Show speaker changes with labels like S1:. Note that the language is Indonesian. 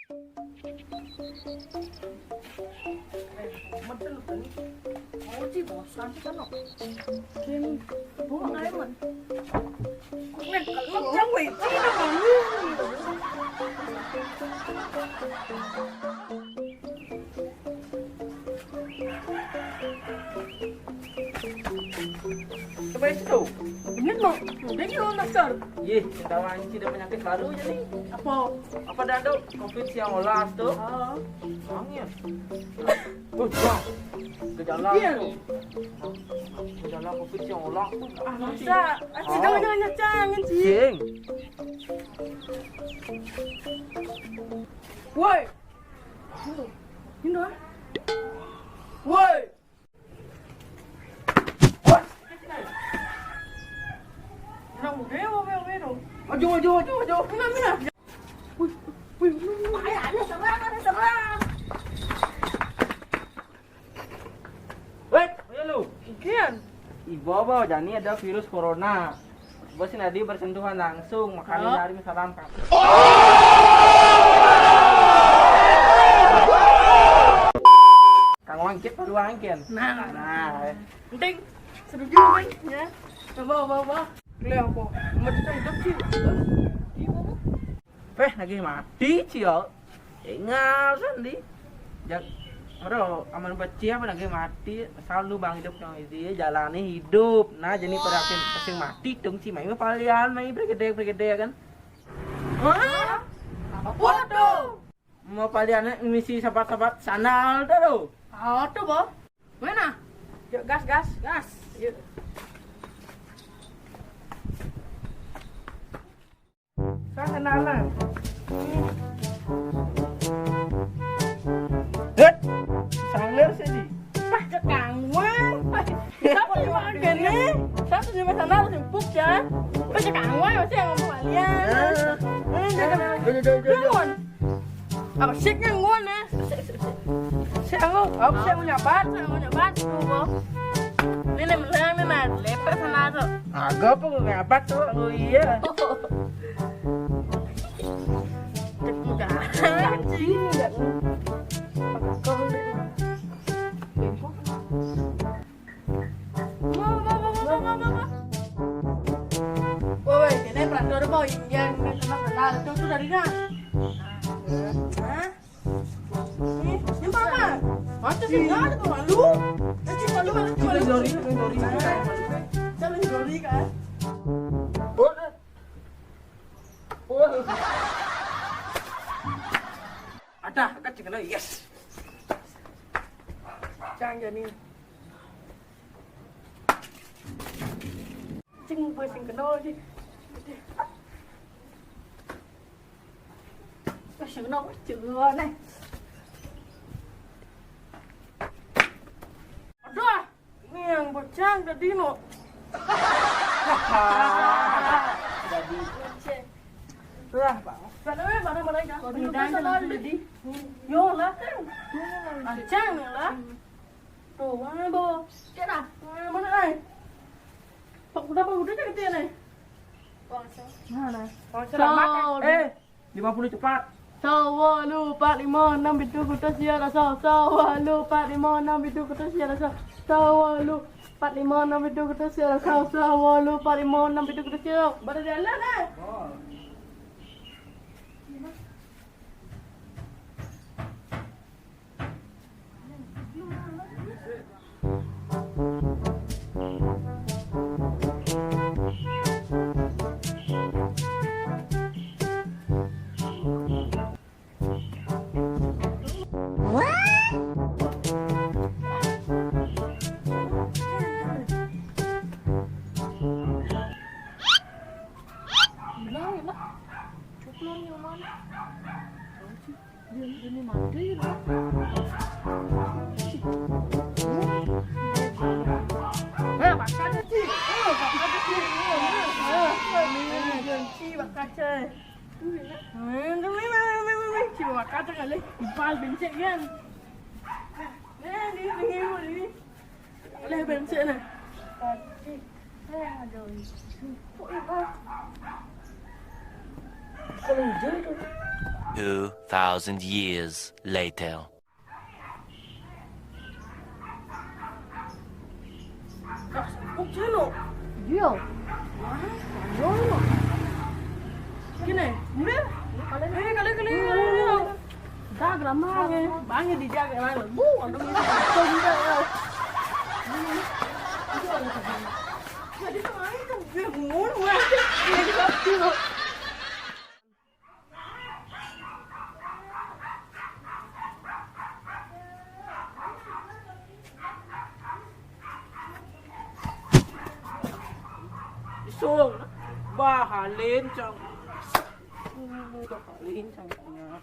S1: Betul kan? Mau sih bosan sih kan? Kim, buang air man. Kalian kalau yang wei sih dah kamu. Coba itu. Ini no, udah kilo nasar.
S2: Ye, kawan sudah penyakit baru jadi.
S1: Apa?
S2: Apa dah ada COVID yang olah tu? Angin. Bang. Gejala tu. Gejala COVID yang olah tu.
S1: Masa? Jangan jangan sih.
S2: Cing.
S1: Woi. Ini dah. Woi. Maju. Mana? Wih, ada serang.
S2: Wait, ya lu.
S1: Kian.
S2: Ibu bawa jani ada virus corona. Bos nadi bersentuhan langsung, makanya hari salam kan. Kang Wangkit baru Wangkin.
S1: Nah. Penting seru juga ya. Bawa. Kelihatan apa? Macam hidup sih.
S2: Lagi mati cio. Ngasan di. Jak Oro aman beci apa lagi mati selalu bang hidup yang dia jalani hidup. Nah jadi pada kasing mati dong si main palian main bergede kan.
S1: Hah? Apa tuh?
S2: Mau paliannya misi sahabat-sahabat sanal tuh.
S1: Tuh, Bo. Mana? Yuk gas. Yuk. Saya kenalan.
S2: Sangler sih.
S1: Pas cekangwan. Siapa yang makan gini? Siapa yang makan sana sempuk ya? Pas cekangwan masih yang ngomong kalian. Jangan. Apa sih ngomong ya? Saya mau nyabat tuh, Bo. Ini menang nih, Mas. Lepet sana tuh.
S2: Agak apa gue ngabat tuh? Oh iya.
S1: Udah. Anjing enggak. Woi, ini peraturan apa yang kenal itu dari mana? Hah? Ini mama. Macam sih nggak ada malu. Nanti malu. Jangan jori kan?
S2: Ada, kecil kena yes.
S1: Jangan jadi. Cing boleh sing kenal sih. Sing kenal chưa này. Aduh, ini yang bocang tadi no.
S2: Jadi.
S1: Lah, mana dah. Mana tadi. Yo lah kan. Bocang lah. Tuh, mana bo? Cek dah. Mana ai? Pak udah cek dia nih. Mana?
S2: Selamat. 50 cepat.
S1: Sawa lupa 56 bitu kutas ya rasa. Sawa lupa 56 bitu kutas ya rasa. Sawa lupa 56 bitu kutas ya rasa. Sawa lupa 56 bitu kutas ya. Pada jalan eh. Ini mati lah. Bakal sih. Bakal. Cuma bakal kali. Ipal bencik kan. Ni. Boleh bencik ni. Kalau hijau tu.
S3: 2,000 years later.
S2: Úc chứ lộ.
S1: Yo. Yo.
S2: Gini, udah. Kali.
S1: Dah lama ke. Bangnya dijaga lah. Bu, ada ni. Tunggu dah.
S2: Jadi kemarin tuh gue ngomong wah. Ini pasti lo. Xuống bahalin trong bahalin trong nhà